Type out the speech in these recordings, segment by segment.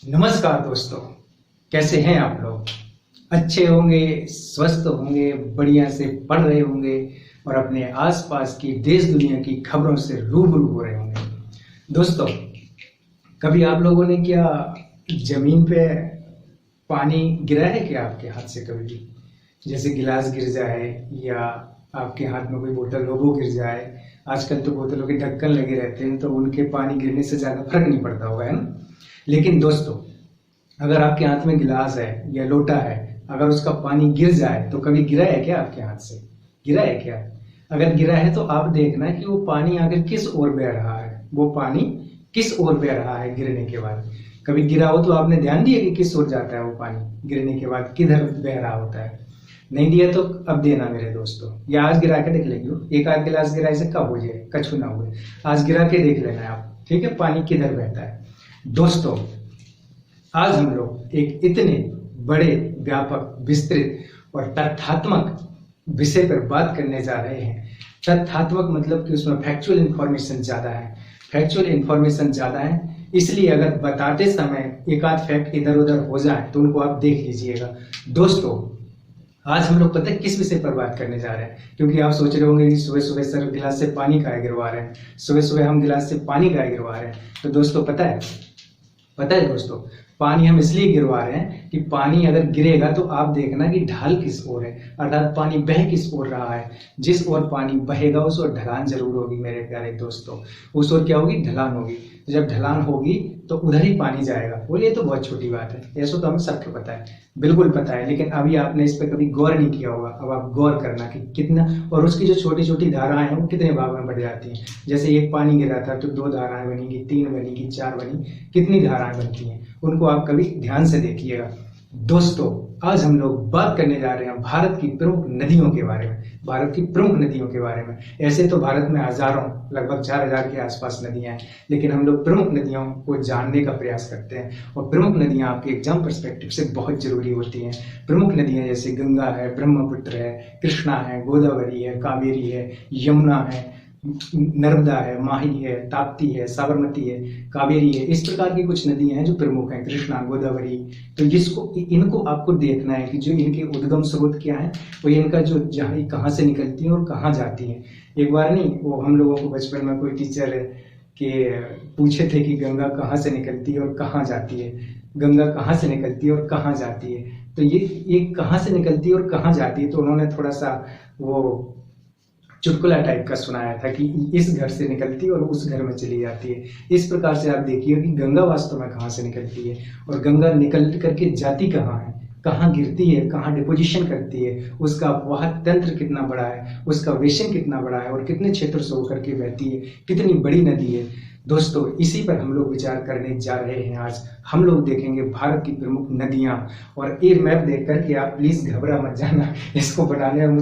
नमस्कार दोस्तों, कैसे हैं आप लोग। अच्छे होंगे, स्वस्थ होंगे, बढ़िया से पढ़ रहे होंगे और अपने आसपास की देश दुनिया की खबरों से रूबरू हो रहे होंगे। दोस्तों, कभी आप लोगों ने क्या जमीन पे पानी गिरा है क्या आपके हाथ से कभी भी? जैसे गिलास गिर जाए या आपके हाथ में कोई बोतल हो वो गिर जाए। आजकल तो बोतलों के ढक्कन लगे रहते हैं तो उनके पानी गिरने से ज्यादा फर्क नहीं पड़ता होगा, है ना। लेकिन दोस्तों, अगर आपके हाथ में गिलास है या लोटा है, अगर उसका पानी गिर जाए तो कभी गिरा है क्या आपके हाथ से? गिरा है क्या? अगर गिरा है तो आप देखना कि वो पानी आगे किस ओर बह रहा है, वो पानी किस ओर बह रहा है गिरने के बाद। कभी गिरा हो तो आपने ध्यान दिया कि किस ओर जाता है वो पानी गिरने के बाद, किधर बह रहा होता है? नहीं दिया तो अब देना मेरे दोस्तों, या आज गिरा के देख लेंगे। एक आध गिलास गिरा से कब हो जाए, कछु ना हुए। आज गिरा के देख लेना आप, ठीक है, पानी किधर बहता है। दोस्तों, आज हम लोग एक इतने बड़े, व्यापक, विस्तृत और तथ्यात्मक विषय पर बात करने जा रहे हैं। तथ्यात्मक मतलब कि उसमें फैक्चुअल इंफॉर्मेशन ज्यादा है। फैक्चुअल इंफॉर्मेशन ज्यादा है, इसलिए अगर बताते समय एक आध फैक्ट इधर उधर हो जाए तो उनको आप देख लीजिएगा। दोस्तों, आज हम लोग पता है किस विषय पर बात करने जा रहे हैं, क्योंकि आप सोच रहे होंगे कि सुबह सुबह सर गिलास से पानी काहे गिरवा रहे हैं, सुबह सुबह हम गिलास से पानी काहे गिरवा रहे हैं। तो दोस्तों, पता है दोस्तों, पानी हम इसलिए गिरवा रहे हैं कि पानी अगर गिरेगा तो आप देखना कि ढाल किस ओर है, अर्थात पानी बह किस ओर रहा है। जिस ओर पानी बहेगा उस ओर ढलान जरूर होगी मेरे प्यारे दोस्तों। उस ओर क्या होगी? ढलान होगी। तो जब ढलान होगी तो उधर ही पानी जाएगा। बोलिए, तो बहुत छोटी बात है, ऐसा तो हमें सबको पता है, बिल्कुल पता है। लेकिन अभी आपने इस पर कभी गौर नहीं किया होगा। अब आप गौर करना कि कितना, और उसकी जो छोटी छोटी धाराएं हैं वो कितने भाग में बढ़ जाती हैं। जैसे एक पानी गिरा था तो 2 धाराएं बनेगी, 3 बनेगी, 4 बनी, कितनी धाराएं बनती हैं, उनको आप कभी ध्यान से देखिएगा। दोस्तों, आज हम लोग बात करने जा रहे हैं भारत की प्रमुख नदियों के बारे में। भारत की प्रमुख नदियों के बारे में। ऐसे तो भारत में हजारों, लगभग 4000 के आसपास नदियां हैं, लेकिन हम लोग प्रमुख नदियों को जानने का प्रयास करते हैं। और प्रमुख नदियां आपके एग्जाम पर्सपेक्टिव से बहुत जरूरी होती हैं। प्रमुख नदियां जैसे गंगा है, ब्रह्मपुत्र है, कृष्णा है, गोदावरी है, कावेरी है, यमुना है, नर्मदा है, माही है, ताप्ती है, साबरमती है, कावेरी है। इस प्रकार की कुछ नदियां हैं जो प्रमुख हैं, कृष्णा, गोदावरी। तो इनको आपको देखना है कि जो इनके उद्गम स्रोत क्या है, वो इनका जो जहाँ कहाँ से निकलती है और कहाँ जाती है। एक बार नहीं, वो हम लोगों को बचपन में कोई टीचर के पूछे थे कि गंगा कहाँ से निकलती है और कहाँ जाती है। गंगा कहाँ से निकलती है और कहाँ जाती है। तो ये कहाँ से निकलती है और कहाँ जाती है, तो उन्होंने थोड़ा सा वो चुटकुला टाइप का सुनाया था कि इस घर से निकलती है और उस घर में चली जाती है। इस प्रकार से आप देखिए कि गंगा वास्तव में कहाँ से निकलती है और गंगा निकल करके जाती कहाँ है, कहाँ गिरती है, कहाँ डिपोजिशन करती है, उसका वह तंत्र कितना बड़ा है, उसका वेशन कितना बड़ा है और कितने क्षेत्र से होकर के बहती है, कितनी बड़ी नदी है। दोस्तों, इसी पर हम लोग विचार करने जा रहे हैं। आज हम लोग देखेंगे भारत की प्रमुख नदियां। और ये मैप देख करके आप प्लीज घबरा मत जाना। इसको बनाने में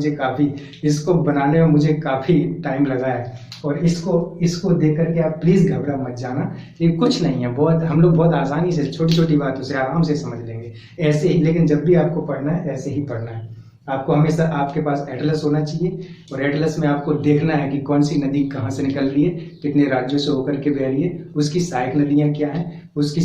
मुझे काफी टाइम लगा है, और इसको देख करके आप प्लीज घबरा मत जाना। ये कुछ नहीं है, बहुत हम लोग बहुत आसानी से छोटी छोटी बातों से आराम से समझ लेंगे ऐसे ही। लेकिन जब भी आपको पढ़ना है ऐसे ही पढ़ना है। आपको हमेशा आपके पास एटलस होना चाहिए, और एटलस में आपको देखना है कि कौन सी नदी कहाँ से निकल रही है, कितने राज्यों से होकर के बह रही है, उसकी सहायक नदियां क्या हैं, उसकी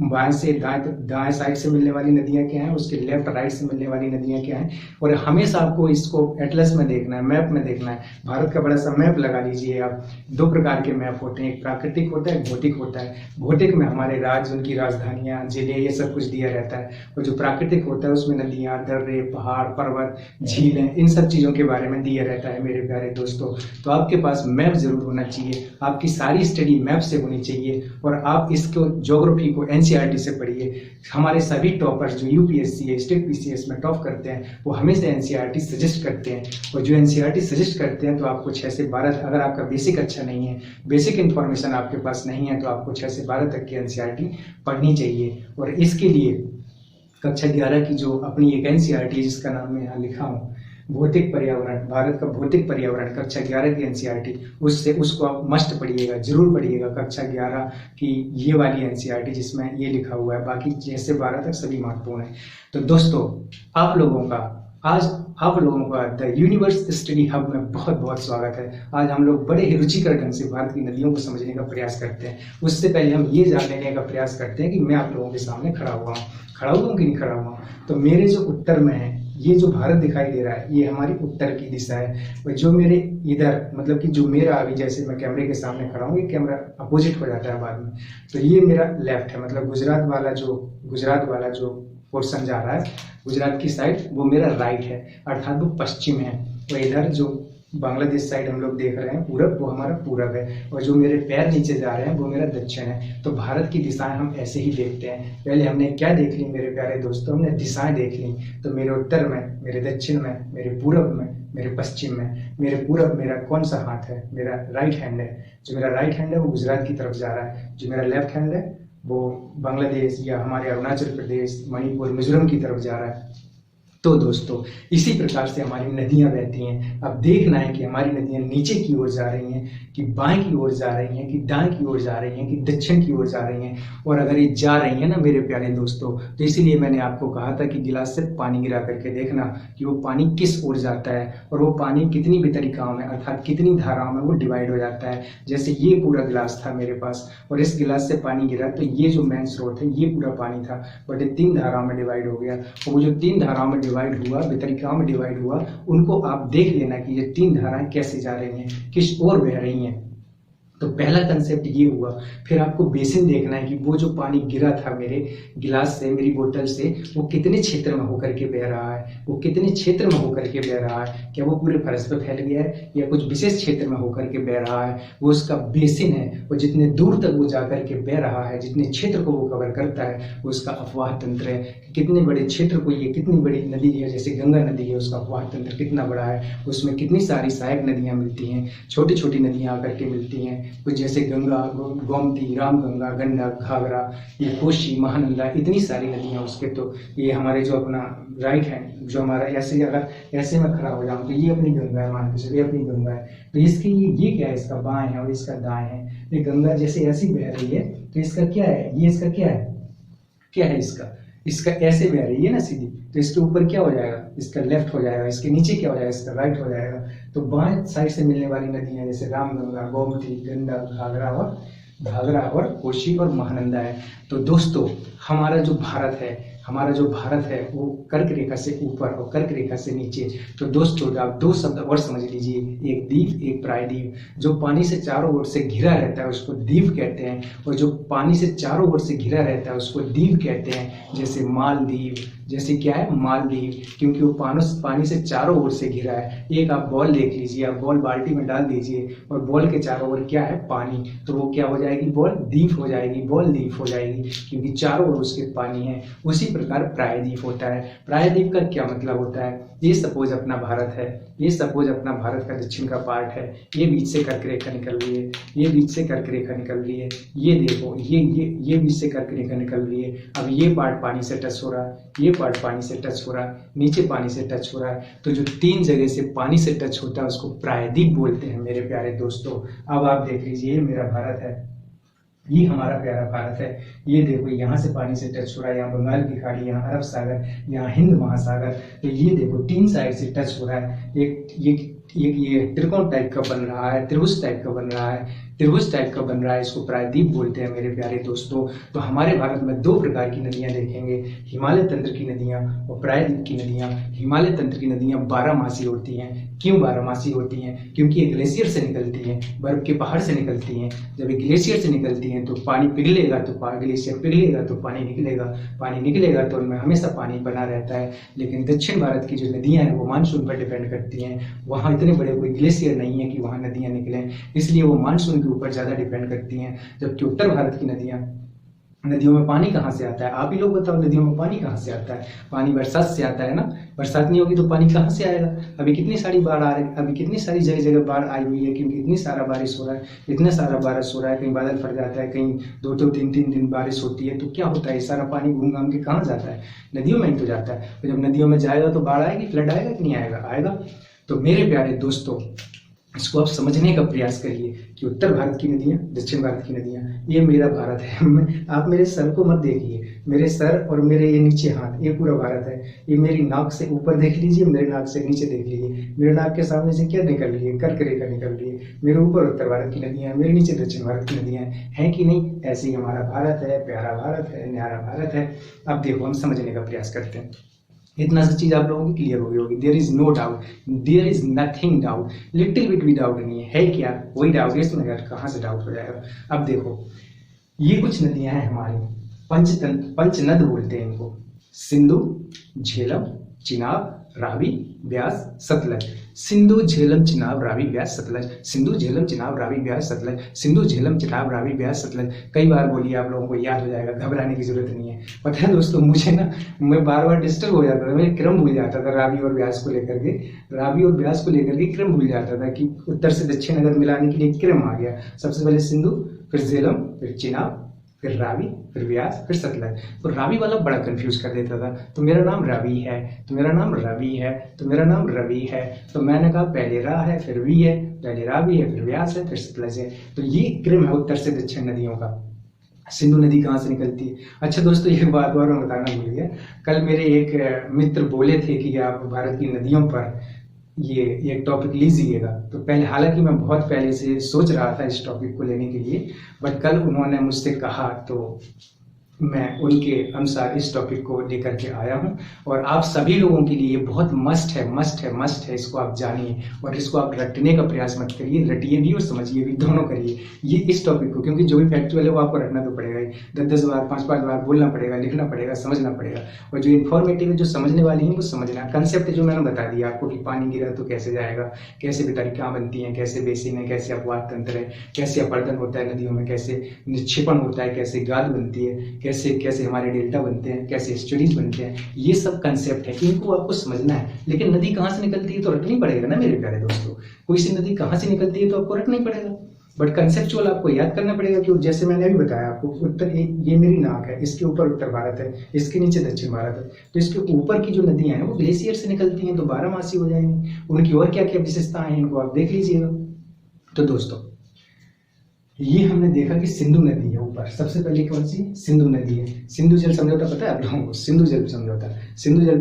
बाएं से दाएं साइड से मिलने वाली नदियां क्या हैं, उसके लेफ्ट राइट से मिलने वाली नदियां क्या हैं। और हमेशा आपको इसको एटलस में देखना है, मैप में देखना है। भारत का बड़ा सा मैप लगा लीजिए आप। 2 प्रकार के मैप होते हैं, एक प्राकृतिक होता है, भौतिक होता है। भौतिक में हमारे राज्य, उनकी राजधानियां, जिले, ये सब कुछ दिया रहता है। और जो प्राकृतिक होता है उसमें नदियां, दर्रे, पहाड़, पर्वत, झीलें, इन सब चीजों के बारे में दिया रहता है मेरे प्यारे दोस्तों। तो आपके पास मैप जरूर होना चाहिए, आपकी सारी स्टडी मैप से होनी चाहिए। और आप इसको ज्योग्राफी को एनसीईआरटी से पढ़िए। हमारे सभी टॉपर्स जो यूपीएससी है, स्टेट पीसीएस में टॉप करते हैं, वो हमेशा एनसीईआरटी सजेस्ट करते हैं। और जो एनसीईआरटी सजेस्ट करते हैं तो आपको 6 से 12, अगर आपका बेसिक अच्छा नहीं है, बेसिक इन्फॉर्मेशन आपके पास नहीं है, तो आपको 6 से 12 तक की एनसीईआरटी पढ़नी चाहिए। और इसके लिए कक्षा 11 की जो अपनी एक एनसीईआरटी, जिसका नाम मैं यहाँ लिखा हूँ, भौतिक पर्यावरण, भारत का भौतिक पर्यावरण, कक्षा 11 की एनसीईआरटी, उसको आप मस्ट पढ़िएगा, जरूर पढ़िएगा। कक्षा 11 की ये वाली एनसीईआरटी जिसमें ये लिखा हुआ है, बाकी 6 से 12 तक सभी महत्वपूर्ण है। तो दोस्तों, आप लोगों का आज आप लोगों का द यूनिवर्स स्टडी हब में बहुत बहुत स्वागत है। आज हम लोग बड़े ही रुचिकर ढंग से भारत की नदियों को समझने का प्रयास करते हैं। उससे पहले हम ये जान लेने का प्रयास करते हैं कि मैं आप लोगों के सामने खड़ा हुआ हूँ कि नहीं खड़ा हुआ हूँ। तो मेरे जो उत्तर में है, ये जो भारत दिखाई दे रहा है, ये हमारी उत्तर की दिशा है। और जो मेरे इधर मतलब कि जो मेरा अभी जैसे मैं कैमरे के सामने खड़ा हूँ, ये कैमरा अपोजिट हो जाता है बाद में, तो ये मेरा लेफ्ट है। मतलब गुजरात वाला जो पोर्शन जा रहा है, गुजरात की साइड, वो मेरा राइट है, अर्थात वो पश्चिम है। और इधर जो बांग्लादेश साइड हम लोग देख रहे हैं पूरब, वो हमारा पूरब है। और जो मेरे पैर नीचे जा रहे हैं वो मेरा दक्षिण है। तो भारत की दिशाएं हम ऐसे ही देखते हैं। पहले हमने क्या देख ली मेरे प्यारे दोस्तों, हमने दिशाएं देख ली। तो मेरे उत्तर में, मेरे दक्षिण में, मेरे पूरब में, मेरे पश्चिम में। मेरे पूरब मेरा कौन सा हाथ है? मेरा राइट हैंड है। जो मेरा राइट हैंड है वो गुजरात की तरफ जा रहा है। जो मेरा लेफ्ट हैंड है वो बांग्लादेश या हमारे अरुणाचल प्रदेश, मणिपुर, मिजोरम की तरफ जा रहा है। तो दोस्तों, इसी प्रकार से हमारी नदियां बहती हैं। अब देखना है कि हमारी नदियां नीचे की ओर जा रही हैं, कि बाएं की ओर जा रही हैं, कि दाएं की ओर जा रही हैं, कि दक्षिण की ओर जा रही हैं। और अगर ये जा रही हैं ना मेरे प्यारे दोस्तों, तो इसीलिए मैंने आपको कहा था कि गिलास से पानी गिरा करके देखना कि वो पानी किस ओर जाता है, और वो पानी कितनी भी तरीकाओं में अर्थात कितनी धाराओं में वो डिवाइड हो जाता है। जैसे ये पूरा गिलास था मेरे पास, और इस गिलास से पानी गिरा, तो ये जो मेन स्रोत है ये पूरा पानी था, बट ये 3 धाराओं में डिवाइड हो गया। और वो जो 3 धाराओं में डिवाइड हुआ, वितरिकाओं में डिवाइड हुआ, उनको आप देख लेना कि ये 3 धाराएं कैसे जा रही हैं, किस ओर बह रही हैं। तो पहला कंसेप्ट ये हुआ। फिर आपको बेसिन देखना है कि वो जो पानी गिरा था मेरे गिलास से, मेरी बोतल से, वो कितने क्षेत्र में होकर के बह रहा है, वो कितने क्षेत्र में होकर के बह रहा है। क्या वो पूरे फर्श पर फैल गया है या कुछ विशेष क्षेत्र में होकर के बह रहा है, वो उसका बेसिन है। और जितने दूर तक वो जाकर के बह रहा है, जितने क्षेत्र को वो कवर करता है, वो उसका अफवाह तंत्र है। कितने बड़े क्षेत्र को ये, कितनी बड़ी नदी है, जैसे गंगा नदी है, उसका अफवाह तंत्र कितना बड़ा है, उसमें कितनी सारी सहायक नदियां मिलती हैं, छोटी छोटी नदियां आकर के मिलती हैं, कुछ जैसे गंगा, गोमती, रामगंगा, गंडक, घाघरा, ये कोशी, महानंदा, इतनी सारी नदियां उसके। तो ये हमारे जो अपना राइट हैंड, जो हमारा ऐसे, अगर ऐसे में खड़ा हो जाऊं तो ये अपनी गंगा है, मान के चलिए अपनी गंगा है। तो इसकी ये क्या है, इसका बाएं है और इसका दाएं है। ये गंगा जैसे ऐसी बह रही है, तो इसका क्या है, ये इसका क्या है इसका ऐसे बह रही है ना सीधी, तो इसके ऊपर क्या हो जाएगा, इसका लेफ्ट हो जाएगा। इसके नीचे क्या हो जाएगा, इसका राइट हो जाएगा। तो बाएं साइड से मिलने वाली नदियां जैसे रामगंगा, गोमती, गंडक, घाघरा और कोशी और महानंदा है। तो दोस्तों, हमारा जो भारत है वो कर्क रेखा से ऊपर और कर्क रेखा से नीचे। तो दोस्तों, आप 2 शब्द और समझ लीजिए, एक द्वीप, एक प्रायद्वीप। जो पानी से चारों ओर से घिरा रहता है उसको द्वीप कहते हैं, और जो पानी से चारों ओर से घिरा रहता है उसको द्वीप कहते हैं। जैसे मालदीव, जैसे क्या है, मालदीव, क्योंकि वो पानी से चारों ओर से घिरा है। एक आप बॉल देख लीजिए, आप बॉल बाल्टी में डाल दीजिए और बॉल के चारों ओर क्या है, पानी, तो वो क्या हो जाएगी, बॉल द्वीप हो जाएगी, बॉल द्वीप हो जाएगी, क्योंकि चारों ओर उसके पानी है। उसी प्रकार प्रायद्वीप होता है। प्रायद्वीप का क्या मतलब होता है, ये सपोज अपना भारत है, ये सपोज अपना भारत का दक्षिण का पार्ट है, ये बीच से कर्क रेखा निकल रही है, ये बीच से कर्क रेखा निकल रही है, ये देखो ये बीच से कर्क रेखा निकल रही है। अब ये पार्ट पानी से टच हो रहा है, ये पार्ट पानी से टच हो रहा है, नीचे पानी से टच हो रहा है। तो जो 3 जगह से पानी से टच होता है उसको प्रायद्वीप बोलते हैं मेरे प्यारे दोस्तों। अब आप देख लीजिए, ये मेरा भारत है, ये हमारा प्यारा भारत है। ये देखो, यहाँ से पानी से टच हो रहा है, यहाँ बंगाल की खाड़ी, यहाँ अरब सागर, यहाँ हिंद महासागर। तो ये देखो 3 साइड से टच हो रहा है। ये त्रिकोण टाइप का बन रहा है, त्रिभुज टाइप का बन रहा है, इसको प्रायद्वीप बोलते हैं मेरे प्यारे दोस्तों। तो हमारे भारत में 2 प्रकार की नदियां देखेंगे, हिमालय तंत्र की नदियां और प्रायद्वीप की नदियां। हिमालय तंत्र की नदियां 12मासी होती हैं। क्यों 12मासी होती हैं? क्योंकि ये ग्लेशियर से निकलती हैं, बर्फ के पहाड़ से निकलती हैं। जब ये ग्लेशियर से निकलती हैं तो पानी पिघलेगा, तो ग्लेशियर पिघलेगा तो पानी निकलेगा तो उनमें हमेशा पानी बना रहता है। लेकिन दक्षिण भारत की जो नदियां हैं वो मानसून पर डिपेंड करती हैं। वहाँ इतने बड़े कोई ग्लेशियर नहीं है कि वहाँ नदियां निकलें, इसलिए वो मानसून के ऊपर ज्यादा डिपेंड करती हैं। जबकि उत्तर भारत की नदियों में पानी कहाँ से आता है? आप ही लोग बताओ, नदियों में पानी कहाँ से आता है? पानी बरसात से आता है ना। बरसात नहीं होगी तो पानी कहाँ से आएगा? अभी कितनी सारी बाढ़ आ रही है, अभी कितनी सारी जगह बाढ़ आई हुई है, क्योंकि इतनी सारा बारिश हो रहा है, कहीं बादल फट जाता है, कहीं 2-2, 3-3 दिन बारिश होती है। तो क्या होता है, सारा पानी घूम घाम के कहाँ जाता है? नदियों में ही तो जाता है। तो जब नदियों में जाएगा तो बाढ़ आएगी, फ्लड आएगा कि नहीं आएगा? आएगा। तो मेरे प्यारे दोस्तों, इसको आप समझने का प्रयास करिए कि उत्तर भारत की नदियाँ, दक्षिण भारत की नदियाँ, ये मेरा भारत है। आप मेरे सर को मत देखिए, मेरे सर और मेरे ये नीचे हाथ, ये पूरा भारत है। ये मेरी नाक से ऊपर देख लीजिए, मेरे नाक से नीचे देख लीजिए, मेरे नाक के सामने से क्या निकल रही है, कर्क रेखा निकल रही है। मेरे ऊपर उत्तर भारत की नदियाँ, मेरे नीचे दक्षिण भारत की नदियाँ हैं कि नहीं? ऐसे ही हमारा भारत है, प्यारा भारत है, न्यारा भारत है। अब देखो, हम समझने का प्रयास करते हैं। इतना सा चीज आप लोगों की क्लियर हो गई होगी। There is no doubt, there is nothing doubt, little bit भी डाउट नहीं है क्या? वही डाउट है इसमें, कहाँ से डाउट हो जाएगा? अब देखो, ये कुछ नदियां हैं हमारी, पंचनद बोलते हैं इनको। सिंधु, झेलम, चिनाब, रावी, ब्यास, सतलज। सिंधु, झेलम, चिनाब, रावी, ब्यास, सतलज। सिंधु, झेलम, चिनाब, रावी, ब्यास, सतलज। सिंधु, झेलम, चिनाब, रावी, ब्यास, सतलज। कई बार बोलिए, आप लोगों को याद हो जाएगा, घबराने की जरूरत नहीं है। पता है दोस्तों, मुझे ना, मैं बार बार डिस्टर्ब हो जाता था, मैं क्रम भूल जाता था रावी और ब्यास को लेकर के। रावी और ब्यास को लेकर के क्रम भूल जाता था कि उत्तर से दक्षिण अगर मिलाने के लिए क्रम आ गया, सबसे पहले सिंधु, फिर झेलम, फिर चिनाब, फिर रावी, फिर व्यास, फिर सतलज। तो रावी वाला बड़ा कंफ्यूज कर देता था। तो मेरा नाम रवि है, तो मेरा नाम रवि है, तो मेरा नाम रवि है। तो मैंने कहा पहले रा है, फिर वी है, पहले रावी है, फिर व्यास है, फिर सतलज है। तो ये क्रम है उत्तर से दक्षिण नदियों का। सिंधु नदी कहाँ से निकलती है? अच्छा दोस्तों, ये बात और मैं बताना भूल गया। कल मेरे एक मित्र बोले थे कि आप भारत की नदियों पर ये टॉपिक लीजिएगा। तो पहले, हालांकि मैं बहुत पहले से सोच रहा था इस टॉपिक को लेने के लिए, बट कल उन्होंने मुझसे कहा तो मैं उनके अनुसार इस टॉपिक को लेकर के आया हूं। और आप सभी लोगों के लिए बहुत मस्ट है, मस्ट है, मस्ट है। इसको आप जानिए और इसको आप रटने का प्रयास मत करिए, रटिए भी और समझिए भी, दोनों करिए ये इस टॉपिक को, क्योंकि जो भी फैक्चुअल है वो आपको रटना तो पड़ेगा ही। 10-10 बार, 5-5 बार बोलना पड़ेगा, लिखना पड़ेगा, समझना पड़ेगा। और जो इन्फॉर्मेटिव है, जो समझने वाली है, वो समझना। कंसेप्ट जो मैंने बता दिया आपको कि पानी गिरा तो कैसे जाएगा, कैसे बेतरिकां बनती हैं, कैसे बेसिन है, कैसे अपवाद तंत्र है, कैसे अपर्दन होता है नदियों में, कैसे निक्षेपण होता है, कैसे गाद बनती है, कैसे कैसे हमारे डेल्टा बनते हैं, कैसे एस्चुरीज बनते हैं, ये सब कंसेप्ट है, इनको आपको समझना है। लेकिन नदी कहाँ से निकलती है तो रटनी पड़ेगा ना मेरे प्यारे दोस्तों। कोई सी नदी कहाँ से निकलती है तो आपको रटना ही पड़ेगा, बट कंसेप्चुअल आपको याद करना पड़ेगा। कि जैसे मैंने अभी बताया आपको, उत्तर, ये मेरी नाक है, इसके ऊपर उत्तर भारत है, इसके नीचे दक्षिण भारत है। तो इसके ऊपर की जो नदियां हैं वो ग्लेशियर से निकलती हैं, तो 12 हो जाएंगी। उनकी और क्या क्या विशेषताएं हैं, इनको आप देख लीजिएगा। तो दोस्तों, ये हमने देखा कि सिंधु नदी है ऊपर। सबसे पहले कौन सी? सिंधु नदी है। सिंधु जल समझौता पता है आप लोगों को? सिंधु जल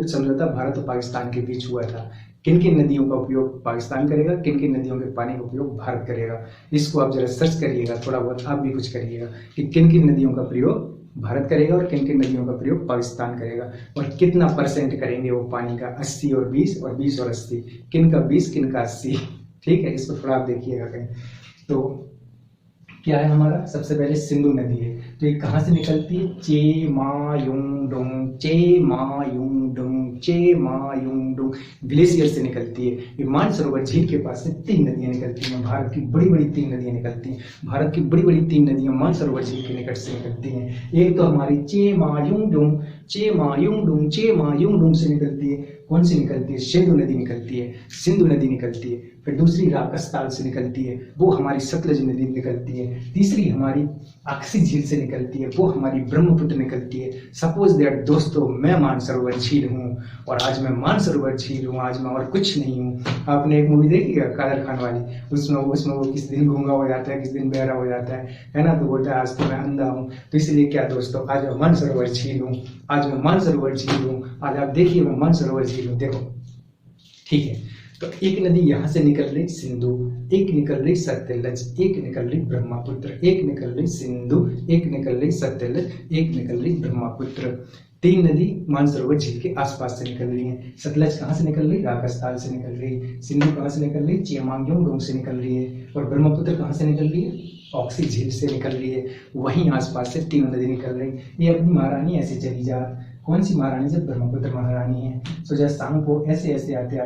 समझौता भारत और पाकिस्तान के बीच हुआ था। किन किन नदियों का उपयोग पाकिस्तान करेगा, किन किन नदियों के पानी का उपयोग भारत करेगा, इसको आप जरा सर्च करिएगा, थोड़ा बहुत आप भी कुछ करिएगा कि किन किन नदियों का प्रयोग भारत करेगा और किन किन नदियों का प्रयोग पाकिस्तान करेगा, और कितना % करेंगे वो पानी का। 80 और 20 और 20 और 80, किन का 20, किन का 80। ठीक है, इसको थोड़ा आप देखिएगा कहीं। तो क्या है हमारा? सबसे पहले सिंधु नदी है। तो ये कहाँ से निकलती है? चे मा युंग डुंग, चे मा युंग डुंग, चे मा युंग डुंग, ग्लेशियर से निकलती है। ये मानसरोवर झील के पास से 3 नदियां निकलती हैं। भारत की बड़ी बड़ी 3 नदियां निकलती हैं। भारत की बड़ी बड़ी 3 नदियां मानसरोवर झील के निकट से निकलती हैं। एक तो हमारी चे मा युंग डुंग, चे मा युंग डुंग, चे मा युंग डुंग से निकलती है। कौन सी निकलती है? सिंधु नदी निकलती है, सिंधु नदी निकलती है। फिर दूसरी राकस्थाल से निकलती है, वो हमारी सतलज नदी निकलती है। तीसरी हमारी अक्सी झील से निकलती है, वो हमारी ब्रह्मपुत्र निकलती है। सपोज दैट दोस्तों, मैं मानसरोवर झील हूँ और आज मैं मानसरोवर झील हूँ, आज मैं और कुछ नहीं हूँ। आपने एक मूवी देखी है कादर खान वाली, उसमें वो किस दिन गूंगा हो जाता है, किस दिन बहरा हो जाता है ना? तो बोलता है आज तो मैं अंधा हूँ। तो इसलिए क्या दोस्तों, आज मैं मानसरोवर झील हूँ, आज मैं मानसरोवर झील हूँ, आज आप देखिए मैं मानसरोवर झील हूँ। देखो, ठीक है। तो एक नदी यहाँ से निकल रही सिंधु, एक निकल रही सतलज, एक निकल रही ब्रह्मपुत्र, एक निकल रही सिंधु, एक निकल रही सतलज, एक निकल रही ब्रह्मपुत्र। 3 नदी मानसरोवर झील के आसपास से निकल रही हैं। सतलज कहाँ से निकल रही? राकस्थाल से निकल रही है। सिंधु कहाँ से निकल रही? चेमांगयोंग से निकल रही है। और ब्रह्मपुत्र कहाँ से निकल रही है? ऑक्सी झील से निकल रही है। वहीं आसपास से 3 नदी निकल रही। ये अपनी महारानी ऐसे चली जा। कौन सी महारानी? जब ब्रह्मपुत्र महारानी है। सो जब शाम को ऐसे ऐसे आते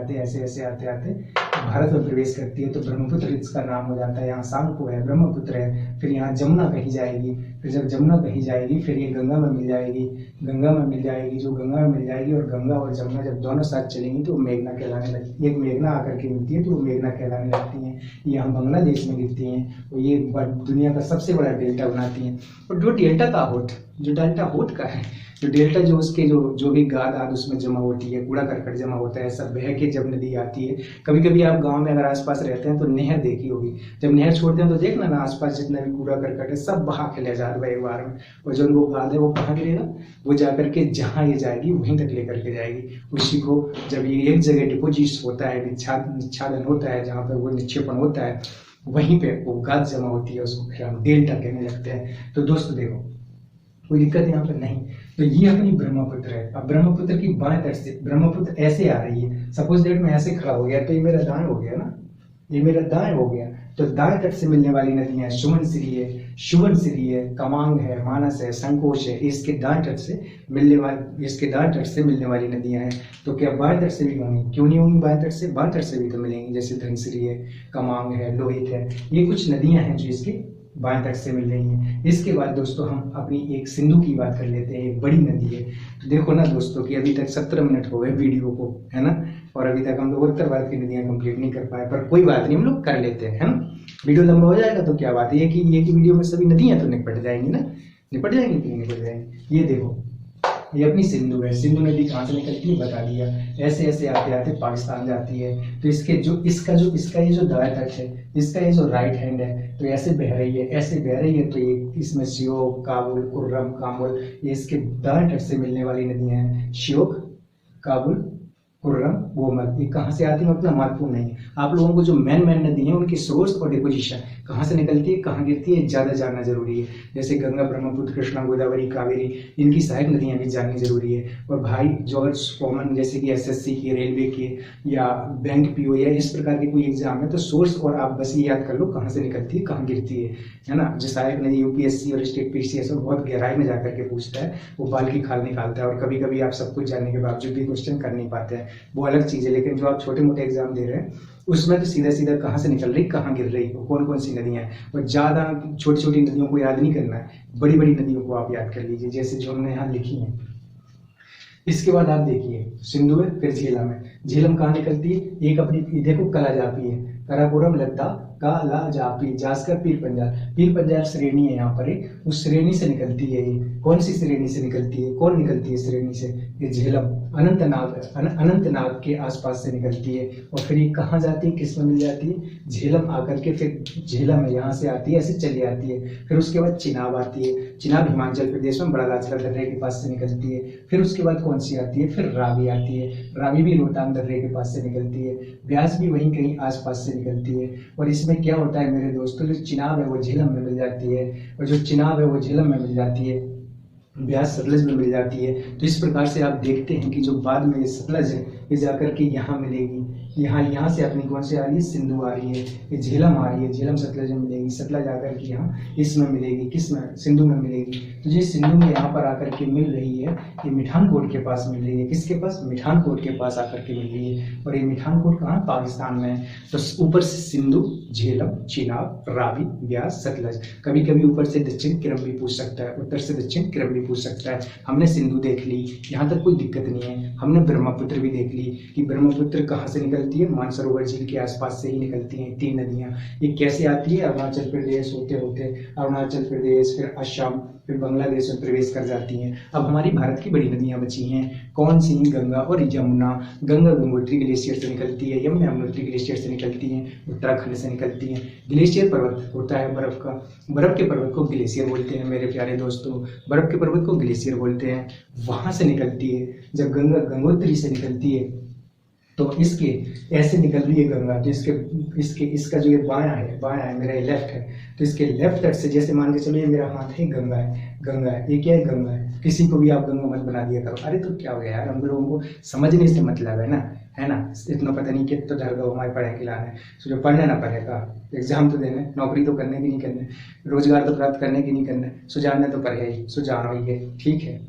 आते भारत में प्रवेश करती है तो ब्रह्मपुत्र इसका नाम हो जाता है। यहाँ शाम को है, ब्रह्मपुत्र है, फिर यहाँ जमुना कही जाएगी, फिर जब जमुना कही जाएगी फिर ये गंगा में मिल जाएगी, गंगा में मिल जाएगी, जो गंगा में मिल जाएगी। और गंगा और जमुना जब दोनों साथ चलेंगी तो मेघना कहलाने लगती है। एक मेघना आकर के मिलती है तो वो मेघना कहलाने लगती हैं। ये हम बांग्लादेश में गिरती हैं और ये दुनिया का सबसे बड़ा डेल्टा बनाती हैं। और जो डेल्टा होठ का है, तो डेल्टा जो उसके जो भी गाद आद उसमें जमा होती है, कूड़ा करकट जमा होता है, सब बह के जब नदी आती है। कभी कभी आप गांव में अगर आसपास रहते हैं तो नहर देखी होगी, जब नहर छोड़ते हैं तो देखना ना आसपास जितना भी कूड़ा करकट है सब बहा के ले जा रहा है एक बार में, और जो वो गाद है वो कहाँ गिरेगा, वो जा करके जहाँ ये जाएगी वहीं तक लेकर के जाएगी। उसी को जब ये एक जगह डिपोजिट होता है, निच्छादन होता है, जहाँ पे वो निक्षेपण होता है, वहीं पे वो गाद जमा होती है, उसको फिर हम डेल्टा कहने लगते हैं। तो दोस्तों देखो, कोई दिक्कत यहाँ पर नहीं। तो ये अपनी ब्रह्मपुत्र है। अब ब्रह्मपुत्र की बाएं तट से ब्रह्मपुत्र ऐसे आ रही है, सपोज दैट मैं ऐसे खड़ा हो गया तो ये मेरा दाएं हो गया ना, ये मेरा दाएं हो गया। तो दाएं तट से मिलने वाली नदियां सुवर्णसिरी है, कमांग है, मानस है, संकोच है, इसके दाएं तट से मिलने वाली नदियां हैं। तो क्या बाएं तट से भी होंगी? क्यों नहीं होंगी बाएं तट से? बाएं तट से भी तो मिलेंगी, जैसे धनसिरी है, कमांग है, लोहित है, ये कुछ नदियां हैं जो इसके बाएं तट से मिल रही है। इसके बाद दोस्तों हम अपनी एक सिंधु की बात कर लेते हैं, एक बड़ी नदी है। तो देखो ना दोस्तों कि अभी तक 17 मिनट हो गए वीडियो को, है ना, और अभी तक हम लोग उत्तर भारत की नदियां कंप्लीट नहीं कर पाए, पर कोई बात नहीं, हम लोग कर लेते हैं, है ना। वीडियो लंबा हो जाएगा तो क्या बात है, कि एक ही वीडियो में सभी नदियां तो निपट जाएंगी ना, निपट जाएंगी कि नहीं निपट जाएंगी। ये देखो, ये अपनी सिंधु है। सिंधु नदी कहाँ से निकलती है बता दिया, ऐसे ऐसे आते आते पाकिस्तान जाती है। तो इसका ये जो दाएं तट है, इसका ये जो राइट हैंड है, तो ऐसे बह रही है, ऐसे बह रही है। तो ये इसमें श्योक, काबुल, कुर्रम, कामुल, ये इसके दाएं तट से मिलने वाली नदियां हैं। श्योक, काबुल, कुर्रम, गोमल, ये कहाँ से आती है उतना महत्वपूर्ण नहीं है। आप लोगों को जो मेन नदी है उनकी सोर्स और डिपोजिशन कहाँ से निकलती है, कहाँ गिरती है, ज़्यादा जानना जरूरी है। जैसे गंगा, ब्रह्मपुत्र, कृष्णा, गोदावरी, कावेरी, इनकी सहायक नदियाँ भी जाननी जरूरी है। और भाई जो अगर कॉमन जैसे कि SSC की, रेलवे की, या बैंक PO या इस प्रकार की कोई एग्जाम है, तो सोर्स और आप बस ये याद कर लो कहाँ से निकलती है, कहाँ गिरती है ना। जो सहायक नदी UPSC और स्टेट PCS और बहुत गहराई में जाकर के पूछता है, वो बाल की खाल निकालता है। और कभी कभी आप सब कुछ जानने के बावजूद भी क्वेश्चन कर नहीं पाते हैं, वो अलग चीज़ है। लेकिन जो आप छोटे मोटे एग्जाम दे रहे हैं उसमें तो सीधा सीधा कहाँ से निकल रही, कहाँ गिर रही, कौन कौन सी नदियाँ हैं। और ज़्यादा छोटी छोटी नदियों को याद नहीं करना है, बड़ी बड़ी नदियों को आप याद कर लीजिए, जैसे जो हमने यहाँ लिखी है। इसके बाद आप देखिए सिंधु है, फिर झेलम है। झेलम कहाँ निकलती है, एक अपनी देखो कलाजापी है, कराकोरम, लद्दाख, कालाजापी, जास्कर, पीर पंजाल श्रेणी है यहाँ पर एक, उस श्रेणी से निकलती है। ये कौन सी श्रेणी से निकलती है, कौन निकलती है श्रेणी से, ये झेलम अनंतनाग के आसपास से निकलती है। और फिर ये कहाँ जाती है, किस में मिल जाती है, झेलम आकर के फिर झेलम यहाँ से आती है, ऐसे चली आती है। फिर उसके बाद चिनाब आती है, चिनाब हिमाचल प्रदेश में बड़ा लाचरा दर्रे के पास से निकलती है। फिर उसके बाद कौन सी आती है, फिर रावी आती है, रावी भी रोहतांग दर्रे के पास से निकलती है। ब्यास भी वहीं कहीं आसपास से निकलती है। और इसमें क्या होता है मेरे दोस्तों, जो चिनाब है वो झेलम में मिल जाती है, और जो चिनाब है वो झेलम में मिल जाती है, ब्यास सतलज में मिल जाती है। तो इस प्रकार से आप देखते हैं कि जो बाद में ये सतलज है ये जाकर के यहाँ मिलेगी, यहाँ से अपनी कौन सी आ रही है, सिंधु आ रही है, ये झेलम आ रही है, झेलम सतलज में मिलेगी, सतलज आकर के यहाँ इसमें मिलेगी, किस में, सिंधु में मिलेगी। तो ये सिंधु में यहाँ पर आकर के मिल रही है, ये मिठानकोट के पास मिल रही है, किसके पास, मिठानकोट के पास आकर के मिल रही है। और ये मिठानकोट कहाँ, पाकिस्तान में है। तो ऊपर से सिंधु, झेलम, चिनाब, रावी, ब्यास, सतलज, कभी कभी ऊपर से दक्षिण क्रम भी पूछ सकता है, उत्तर से दक्षिण क्रम भी पूछ सकता है। हमने सिंधु देख ली, यहाँ तक कोई दिक्कत नहीं है। हमने ब्रह्मपुत्र भी देख ली कि ब्रह्मपुत्र कहाँ से निकलती है, मानसरोवर झील के आसपास से ही निकलती हैं तीन नदियाँ। ये कैसे आती है, अरुणाचल प्रदेश होते होते अरुणाचल प्रदेश, फिर असम, फिर बांग्लादेश में प्रवेश कर जाती हैं। अब हमारी भारत की बड़ी नदियाँ बची हैं, कौन सी, गंगा और यमुना। गंगा गंगोत्री ग्लेशियर से निकलती है, यमुना यमुनोत्री ग्लेशियर से निकलती हैं, उत्तराखंड से निकलती हैं। ग्लेशियर पर्वत होता है बर्फ का, बर्फ के पर्वत को ग्लेशियर बोलते हैं मेरे प्यारे दोस्तों, बर्फ के पर्वत को ग्लेशियर बोलते हैं, वहाँ से निकलती है। जब गंगा गंगोत्री से निकलती है तो इसके ऐसे निकल रही है गंगा, तो इसका जो ये बायां है मेरा, ये लेफ्ट है, तो इसके लेफ्ट तट से, जैसे मान के चलो ये मेरा हाथ है, गंगा है, ये क्या है, गंगा है। किसी को भी आप गंगा मत बना दिया करो। अरे तो क्या हो गया यार, हम लोगों को समझने से मतलब है ना, इतना पता नहीं कि तो धर दो हमारे पढ़े खिलाने, तो जो पढ़ने ना पड़ेगा, एग्जाम तो देने, नौकरी तो करने की नहीं करने, रोजगार तो प्राप्त करने की नहीं करने, सो जानने तो पड़े ही, सो जानो ही है, ठीक है।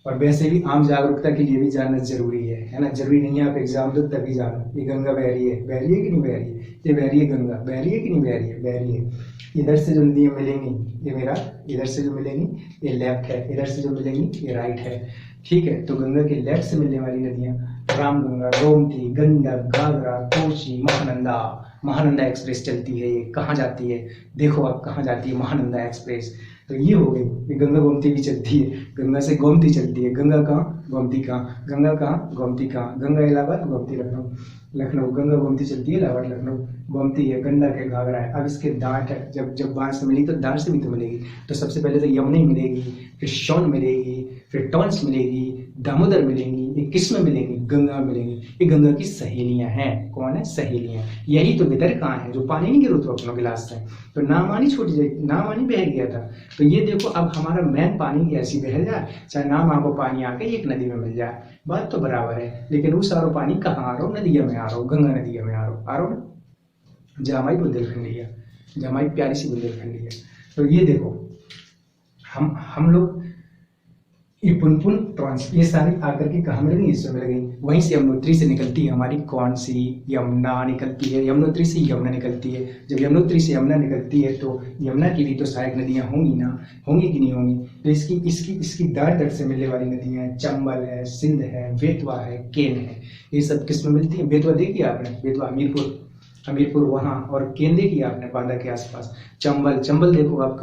और वैसे भी आम जागरूकता के लिए भी जानना जरूरी है ना। जरूरी नहीं है आप एग्जाम दो तभी जानो ये गंगा बह रही है कि नहीं बह रही है, ये बह रही है गंगा, बह रही है कि नहीं बह रही है, बह रही है। इधर से जो नदियाँ मिलेंगी, ये मेरा इधर से जो मिलेंगी ये लेफ्ट है, इधर से जो मिलेंगी ये राइट है, ठीक है। तो गंगा के लेफ्ट से मिलने वाली नदियाँ रामगंगा, गोमती, गंडक, घाघरा, कोसी, महानंदा एक्सप्रेस चलती है। ये कहाँ जाती है, देखो आप कहाँ जाती है महानंदा एक्सप्रेस, तो ये हो गई, ये गंगा गोमती भी चलती है, गंगा से गोमती चलती है, गंगा कहाँ गोमती कहाँ, गंगा कहाँ गोमती कहाँ, गंगा इलाहाबाद गोमती लखनऊ, लखनऊ गंगा गोमती चलती है, इलाहाबाद लखनऊ, गोमती है, गंडक है, घाघरा है। अब इसके दांत है, जब जब बाढ़ से मिलेगी तो दांत से भी तो मिलेगी। तो सबसे पहले तो यमुना मिलेगी, फिर सोन मिलेगी, फिर टॉन्स मिलेगी, दामोदर मिलेंगी, ये किस्में मिलेंगी, गंगा मिलेंगी। ये गंगा की सहेलियां हैं। कौन है? सहेलियां। यही तो बेहतर कहाँ है, जो पानी नहीं गिरो तो अपनों गिलास से, तो नामानी छूट जाए, नामानी बह गया था। तो ये देखो अब हमारा मेन पानी की ऐसी बह जाए, चाहे नाम आपको पानी आके एक नदी में मिल जाए, बात तो बराबर है। लेकिन वो सारा पानी कहाँ आ रहा हो? नदिया में आ रहा हो, गंगा नदिया में आ रहा हो ना, जहाँ हमारी बुंदेलखंडी है, जहाँ हमारी प्यारी सी बुंदेलखंडी है। तो ये देखो हम लोग ये पुनपुन ट्रांस ये सारी आकर के कहाँ मिल गई? इसमें मिल गई। वहीं से यमुनोत्री से निकलती है हमारी कौन सी? यमुना निकलती है, यमुनोत्री से यमुना निकलती है। जब यमुनोत्री से यमुना निकलती है तो यमुना की भी तो सहायक नदियाँ होंगी ना, होंगी कि नहीं होंगी? तो इसकी दार दर से मिलने वाली नदियाँ हैं, चंबल है, सिंध है, बेतवा है, केन है। ये सब किस में मिलती है? बेतवा देखी आपने? बेतवा हमीरपुर वहाँ, और केन देखी आपने बांदा के आसपास। चंबल देखो आप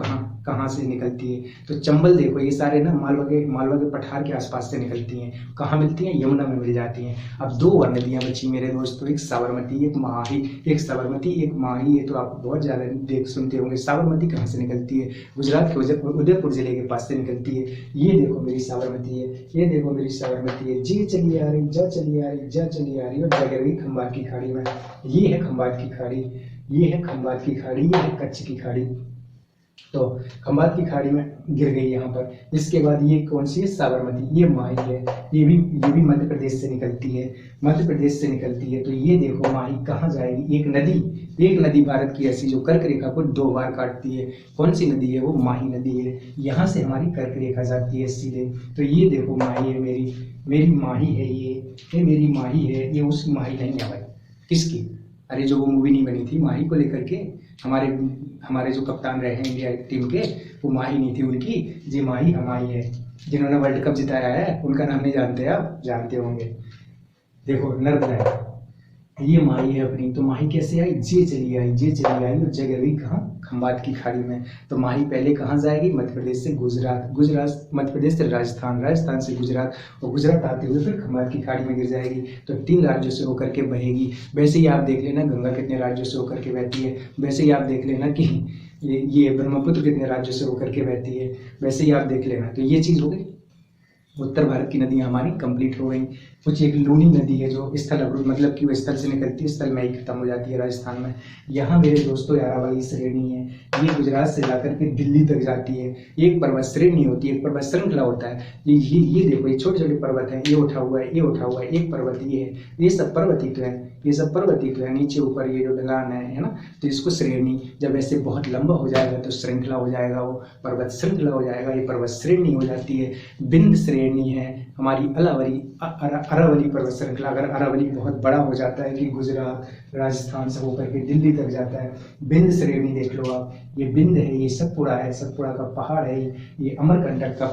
कहाँ से निकलती है? तो चंबल देखो, ये सारे ना मालवा के पठार के आसपास से निकलती हैं। कहाँ मिलती हैं? यमुना में मिल जाती हैं। अब दो और नदियाँ बची मेरे दोस्तों, एक साबरमती, एक माही। एक माही, ये तो आप बहुत ज़्यादा सुनते होंगे। साबरमती कहाँ से निकलती है? गुजरात के उदयपुर जिले के पास से निकलती है। ये देखो मेरी साबरमती है, ये देखो मेरी साबरमती है, जी चली आ रही, जा चली आ रही, जा चली आ रही, और जा गिर खंबात की खाड़ी में। ये है खंबात की खाड़ी, ये है खंबात की खाड़ी, ये है कच्छ की खाड़ी। तो खंबात की खाड़ी में गिर गई यहाँ पर। इसके बाद ये कौन सी है? साबरमती। ये माही है, ये भी मध्य प्रदेश से निकलती है, मध्य प्रदेश से निकलती है। तो ये देखो माही कहाँ जाएगी? एक नदी भारत की ऐसी जो कर्क रेखा को दो बार काटती है। कौन सी नदी है? वो माही नदी है। यहाँ से हमारी कर्क रेखा जाती है सीधे। तो ये देखो माही है, मेरी माही है, ये मेरी माही है। ये उसकी माही नहीं है भाई। किसकी? अरे जो वो मूवी नहीं बनी थी माही को लेकर के, हमारे जो कप्तान रहे हैं इंडिया टीम के, वो माही नहीं थी उनकी, जी माही हमारी है, जिन्होंने वर्ल्ड कप जिताया है। उनका नाम नहीं जानते आप? जानते होंगे। देखो नर्मदा, ये माही है अपनी। तो माही कैसे आई? जे चली आई, और जगह भी कहाँ? खंबात की खाड़ी में। तो माही पहले कहाँ जाएगी? मध्य प्रदेश से गुजरात, मध्य प्रदेश से राजस्थान से गुजरात, और गुजरात आते हुए फिर खंबात की खाड़ी में गिर जाएगी। तो 3 राज्यों से होकर के बहेगी। वैसे ही आप देख लेना गंगा कितने राज्यों से होकर के बहती है। वैसे ही आप देख लेना कि ये ब्रह्मपुत्र कितने राज्यों से होकर के बहती है। वैसे ही आप देख लेना। तो ये चीज़ हो गई। उत्तर भारत की नदियाँ हमारी कंप्लीट हो गई। कुछ एक लूनी नदी है जो स्थल अवरुद्ध, मतलब कि वो स्थल से निकलती है, स्थल में ही खत्म हो जाती है राजस्थान में। यहाँ मेरे दोस्तों यारावाली श्रेणी है, ये गुजरात से जाकर के दिल्ली तक जाती है। एक पर्वत श्रेणी होती है, एक पर्वत श्रृंखला होता है। ये देखो, ये छोटे छोटे पर्वत हैं, ये उठा हुआ है, ये उठा हुआ है, एक पर्वत ये है, ये सब पर्वतीय तो है, ये सब पर्वतीय तो है। नीचे ऊपर ये जो ढलान है ना, तो इसको श्रेणी, जब ऐसे बहुत लंबा हो जाएगा तो श्रृंखला हो जाएगा, वो पर्वत श्रृंखला हो जाएगा, ये पर्वत श्रेणी हो जाती है। बिंद श्रेणी है हमारी अरावली पर्वत श्रृंखला। अगर अरावली बहुत बड़ा हो जाता है कि गुजरात राजस्थान से होकर के दिल्ली तक जाता है, बिंद श्रेणी देख लो आप, ये बिंद है, ये सतपुड़ा है, सतपुड़ा का पहाड़ है, ये अमरकंटक का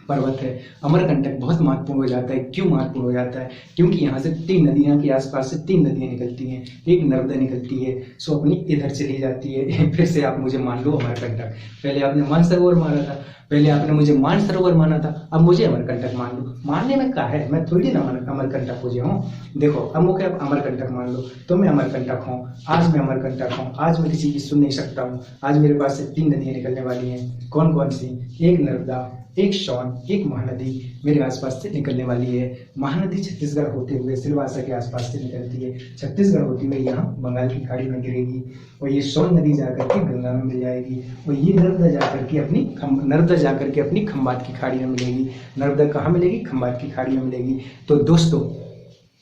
पर्वत है। अमरकंटक बहुत महत्वपूर्ण हो जाता है। क्यों महत्वपूर्ण हो जाता है? क्योंकि यहाँ से 3 नदियाँ के आसपास से 3 नदियाँ निकलती हैं। एक नर्मदा निकलती है, सो अपनी इधर चली जाती है। फिर से आप मुझे मान लो अमरकंटक, पहले आपने मानसरोवर माना था, पहले आपने मुझे मानसरोवर माना था, अब मुझे अमरकंटक मान लो। मानने में क्या है, मैं थोड़ी ना अमरकंटक हो जाऊँ हूँ। देखो अब मुझे आप अमरकंटक मान लो, तो मैं अमरकंटक हूँ, आज मैं अमरकंटक हूँ, आज मैं किसी की सुन नहीं सकता हूँ। आज मेरे पास से 3 नदियाँ निकलने वाली हैं। कौन कौन सी? एक नर्मदा, एक सोन, एक महानदी मेरे आसपास से निकलने वाली है। महानदी छत्तीसगढ़ होते हुए सिलवासा के आसपास से निकलती है, छत्तीसगढ़ होती हुए यहाँ बंगाल की खाड़ी में गिरेगी, और ये सोन नदी जाकर के गंगा में मिल जाएगी, और ये नर्मदा जाकर के अपनी खंबात की खाड़ी में मिलेगी। नर्मदा कहाँ मिलेगी? खंबात की खाड़ी में मिलेगी। तो दोस्तों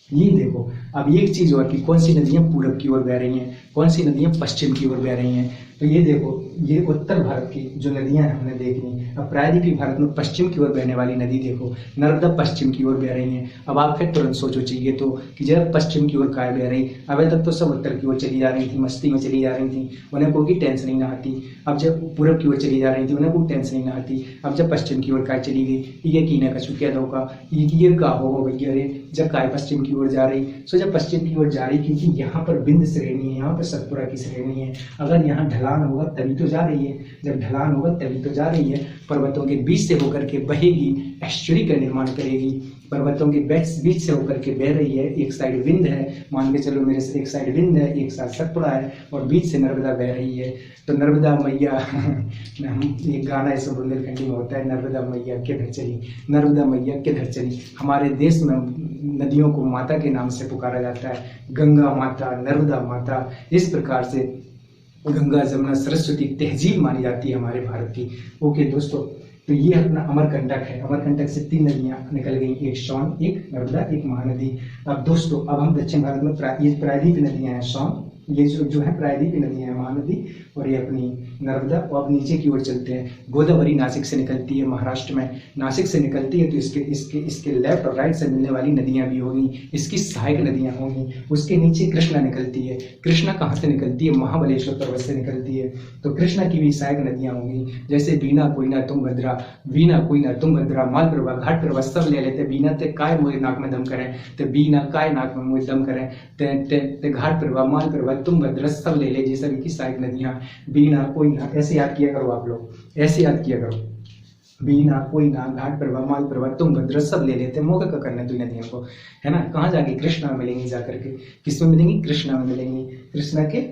ये देखो, अब एक चीज़ और कि कौन सी नदियाँ पूरब की ओर बह रही हैं, कौन सी नदियाँ पश्चिम की ओर बह रही हैं। तो ये देखो, ये उत्तर भारत की जो नदियाँ हैं हमने देख ली। अब प्रायद्वीपीय भारत में पश्चिम की ओर बहने वाली नदी देखो, नर्मदा पश्चिम की ओर बह रही है। अब आप फिर तुरंत सोचो चाहिए तो कि जब पश्चिम की ओर काय बह रही, अभी तक तो सब उत्तर की ओर चली जा रही थी, मस्ती में चली जा रही थी, उन्हें कोई टेंशन ही ना आती। अब जब पूरब की ओर चली जा रही थी, उन्हें कोई टेंशन ही ना आती। अब जब पश्चिम की ओर काय चली गई, ये कीना का चुकिया धोखा, ये का होगा भैया रे, जब काय पश्चिम की ओर जा रही, सो जब पश्चिम की ओर जा रही, क्योंकि यहाँ पर बिंद श्रेणी है, यहाँ पर सतपुड़ा की श्रेणी है। अगर यहाँ ढलान ढलान होगा तभी तो जा रही है, जब ढलान होगा तभी तो जा रही है। पर्वतों के बीच से होकर के बहेगी, एस्चुरी का निर्माण करेगी। पर्वतों के बीच से होकर के बह रही है, एक साइड विंद है, मान के चलो मेरे से एक साइड विंद है, एक साइड सतपुड़ा है, और बीच से नर्मदा बह रही है। तो नर्मदा मैया एक गाना ऐसा बुंदेलखंडी में होता है, नर्मदा मैया किधर चली, नर्मदा मैया किधर चली। हमारे देश में नदियों को माता के नाम से पुकारा जाता है, गंगा माता, नर्मदा माता, इस प्रकार से गंगा, जमुना, सरस्वती तहजीब मानी जाती है हमारे भारत की। ओके दोस्तों, तो ये अपना अमरकंटक है। अमरकंटक से 3 नदियां निकल गई, एक सोन, एक नर्मदा, एक महानदी। अब दोस्तों, अब हम दक्षिण भारत में ये प्रायद्वीपीय नदियां हैं, सोन, ये जो है प्रायद्वीपीय नदियां हैं, महानदी, और ये अपनी नर्मदा। और अब नीचे की ओर चलते हैं। गोदावरी नासिक से निकलती है, महाराष्ट्र में नासिक से निकलती है, तो इसके लेफ्ट और राइट से मिलने वाली नदियां भी होंगी, इसकी सहायक नदियां होंगी। उसके नीचे कृष्णा निकलती है। कृष्णा कहाँ से निकलती है? महाबलेश्वर पर्वत से निकलती है, तो कृष्णा की भी सहायक नदियां होंगी, जैसे बीना, कोयना, तुंगभद्रा, वीना, कोयना, तुंगभद्रा, मालप्रभा, घाटप्रभा, सब ले लेते। बीना ते काय मुझे नाक में दम करें, तो बीना काय नाक में मुझे दम करें, ते घाटप्रभा, मालप्रभा, तुंगभद्रा, सब ले लीजिए, सभी की सहायक नदियां। बीना, कोयना, ऐसे याद किया करो आप लोग, ऐसे याद किया करो। बीना, कोयना, घाटप्रभा, मालप्रभा, तुंगभद्रा, सब ले लेते हैं। मौका का करना दो नदियों को, है ना। कहाँ जाके? कृष्णा में मिलेंगी जाकर के। किसमें मिलेंगी? कृष्णा में मिलेंगी। कृष्णा के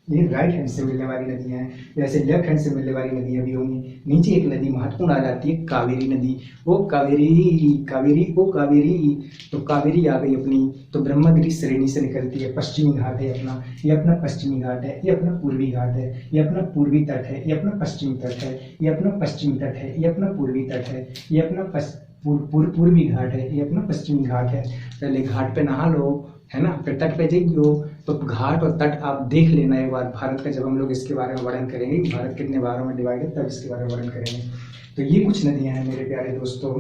ये राइट हैंड से मिलने वाली नदियां हैं, जैसे लेफ्ट हैंड से मिलने वाली नदियां भी होंगी। नीचे एक नदी महत्वपूर्ण आ जाती है, कावेरी नदी। ओ कावेरी, कावेरी, ओ कावेरी, तो कावेरी आ गई अपनी, तो ब्रह्मगिरी श्रेणी से निकलती है। पश्चिमी घाट है अपना, ये अपना पश्चिमी घाट है, ये अपना पूर्वी घाट है, ये अपना पूर्वी तट है, ये अपना पश्चिमी तट है, ये अपना पश्चिमी तट है, ये अपना पूर्वी तट है, ये अपना पूर्वी घाट है, ये अपना पश्चिमी घाट है। पहले घाट पे नहा लो, है ना, फिर तट पे जाइयो। तो घाट और तट आप देख लेना एक बार भारत का, जब हम लोग इसके बारे में वर्णन करेंगे, भारत कितने भागों में डिवाइड है, तब इसके बारे में वर्णन करेंगे। तो ये कुछ नदियां हैं मेरे प्यारे दोस्तों।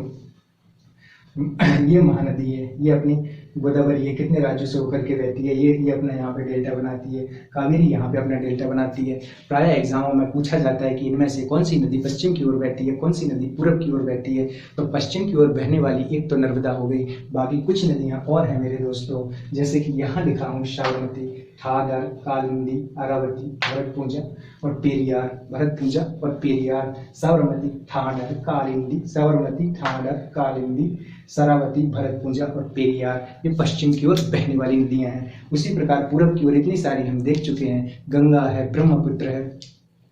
ये महानदी है, ये अपनी गोदावरी है, कितने राज्यों से होकर के बहती है, ये अपना यहाँ पे डेल्टा बनाती है। कावेरी यहाँ पे अपना डेल्टा बनाती है। प्राय एग्जामों में पूछा जाता है कि इनमें से कौन सी नदी पश्चिम की ओर बहती है, कौन सी नदी पूर्व की ओर बहती है। तो पश्चिम की ओर बहने वाली एक तो नर्मदा हो गई, बाकी कुछ नदियाँ और हैं मेरे दोस्तों, जैसे कि यहाँ लिखा हूँ, साबरमती, ठागर, कालिंदी, अरावती, भरतपुंजा और पेरियार। भरतपुंजा और पेरियार, साबरमती, ठागर, कालिंदी, साबरमती, ठागर, कालिंदी, शरावती, भरतपुंजा और पेरियार, ये पश्चिम की ओर बहने वाली नदियां हैं। उसी प्रकार पूर्व की ओर इतनी सारी हम देख चुके हैं, गंगा है, ब्रह्मपुत्र है,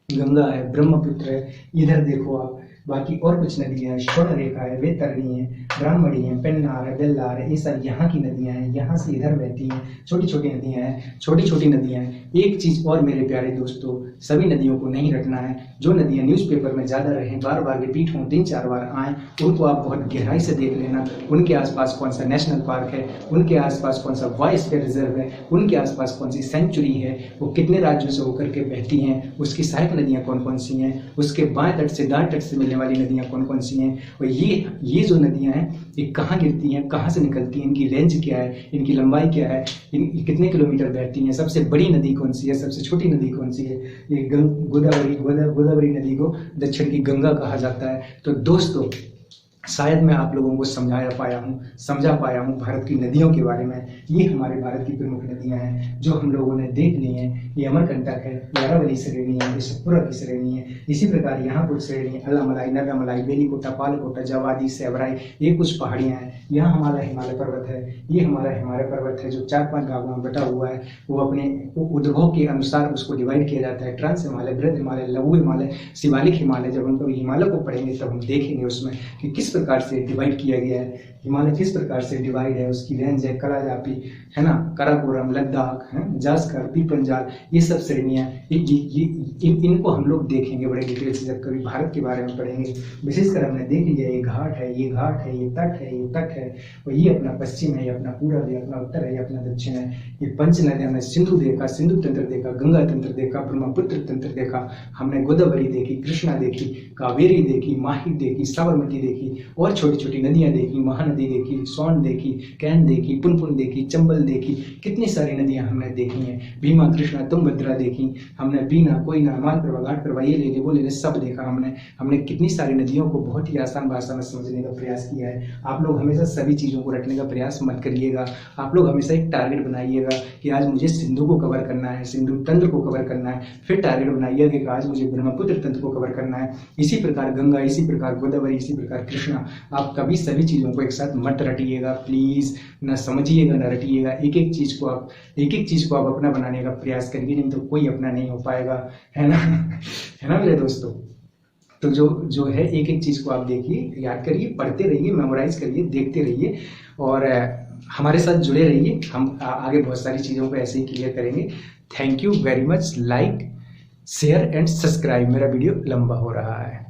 गंगा है, ब्रह्मपुत्र है, इधर देखो आप, बाकी और कुछ नदियां हैं, स्वर्ण रेखा है, वैतरणी है, ब्राह्मणी है, पेन्नार है, बेल्लार है, ये सब यहाँ की नदियां हैं, यहाँ से इधर बहती हैं, छोटी छोटी नदियां हैं, छोटी छोटी नदियां हैं। एक चीज और मेरे प्यारे दोस्तों, सभी नदियों को नहीं रटना है। जो नदियां न्यूज़पेपर में ज्यादा रहें, बार बार रिपीट हों, 3-4 बार आएँ, उनको आप बहुत गहराई से देख लेना। उनके आसपास कौन सा नेशनल पार्क है, उनके आसपास कौन सा बायोस्फीयर रिजर्व है, उनके आसपास कौन सी सेंचुरी है, वो कितने राज्यों से होकर के बहती हैं, उसकी सहायक नदियां कौन कौन सी हैं, उसके बाएं तट से दाएं तट से मिलने वाली नदियां कौन कौन सी हैं, और ये जो नदियां हैं ये कहाँ गिरती हैं, कहाँ से निकलती हैं, इनकी रेंज क्या है, इनकी लंबाई क्या है, कितने किलोमीटर बहती हैं, सबसे बड़ी नदी कौन सी है, सबसे छोटी नदी कौन सी है। ये गोदावरी नदी को दक्षिण की गंगा कहा जाता है। तो दोस्तों, शायद मैं आप लोगों को समझा पाया हूँ भारत की नदियों के बारे में। ये हमारे भारत की प्रमुख नदियाँ हैं जो हम लोगों ने देख ली हैं। ये अमरकंटक है, अरावली श्रेणी है, ये सतपुड़ा की श्रेणी है। इसी प्रकार यहाँ कुछ श्रेणी है, अल्लामलाई, नर्रामलाई, बेलीकोटा, पालकोटा, जवादी, सेवराई, ये कुछ पहाड़ियाँ हैं। यहाँ हमारा हिमालय पर्वत है, ये हमारा हिमालय पर्वत है जो 4-5 भागों में बटा हुआ है। वो अपने उद्भव के अनुसार उसको डिवाइड किया जाता है, ट्रांस हिमालय, बृहद हिमालय, लघु हिमालय, शिवालिक हिमालय। जब हम कभी हिमालय को पढ़ेंगे तब हम देखेंगे उसमें कि किस प्रकार से डिवाइड किया गया है, हिमालय किस प्रकार से डिवाइड है, उसकी रेंज है, कराजापी, है ना, काराकोरम, लद्दाख, जास्कर, पीपंजाल, ये सब श्रेणियाँ, इनको हम लोग देखेंगे बड़े डिटेल से जब कभी भारत के बारे में पढ़ेंगे। विशेषकर हमने देख लिया, ये घाट है, ये घाट है, ये तट है, ये तट है, और ये अपना पश्चिम है, ये अपना पूर्व है, अपना उत्तर है, ये अपना दक्षिण है। ये पंच नदियाँ, हमने सिंधु देखा, सिंधु तंत्र देखा, गंगा तंत्र देखा, ब्रह्मपुत्र तंत्र देखा, हमने गोदावरी देखी, कृष्णा देखी, कावेरी देखी, माही देखी, साबरमती देखी, और छोटी छोटी नदियाँ देखी, महानदी देखी, सोन देखी, कैन देखी, पुनपुन देखी, चंबल देखी, कितनी सारी नदियाँ हमने देखी हैं। भीमा, कृष्णा, तुंगभद्रा देखी हमने, बीना, कोयना, गंगा, मालप्रभा, घाटप्रभा, ये ले ले वो ले ले, सब देखा हमने कितनी सारी नदियों को बहुत ही आसान भाषा में समझने का प्रयास किया है। आप लोग हमेशा सभी चीज़ों को रटने का प्रयास मत करिएगा। आप लोग हमेशा एक टारगेट बनाइएगा कि आज मुझे सिंधु को कवर करना है, सिंधु तंत्र को कवर करना है। फिर टारगेट बनाइएगा कि आज मुझे ब्रह्मपुत्र तंत्र को कवर करना है। इसी प्रकार गंगा, इसी प्रकार गोदावरी, इसी प्रकार कृष्णा। आप कभी सभी चीज़ों को एक साथ मत रटिएगा प्लीज़, ना समझिएगा ना रटिएगा। एक एक चीज़ को आप अपना बनाने का प्रयास करिए, नहीं तो कोई अपना नहीं हो पाएगा, है ना। है ना मेरे दोस्तों। तो जो है एक एक चीज़ को आप देखिए, याद करिए, पढ़ते रहिए, मेमोराइज करिए, देखते रहिए और हमारे साथ जुड़े रहिए। हम आगे बहुत सारी चीज़ों को ऐसे ही क्लियर करेंगे। Thank you very much. Like, share and subscribe. मेरा वीडियो लंबा हो रहा है।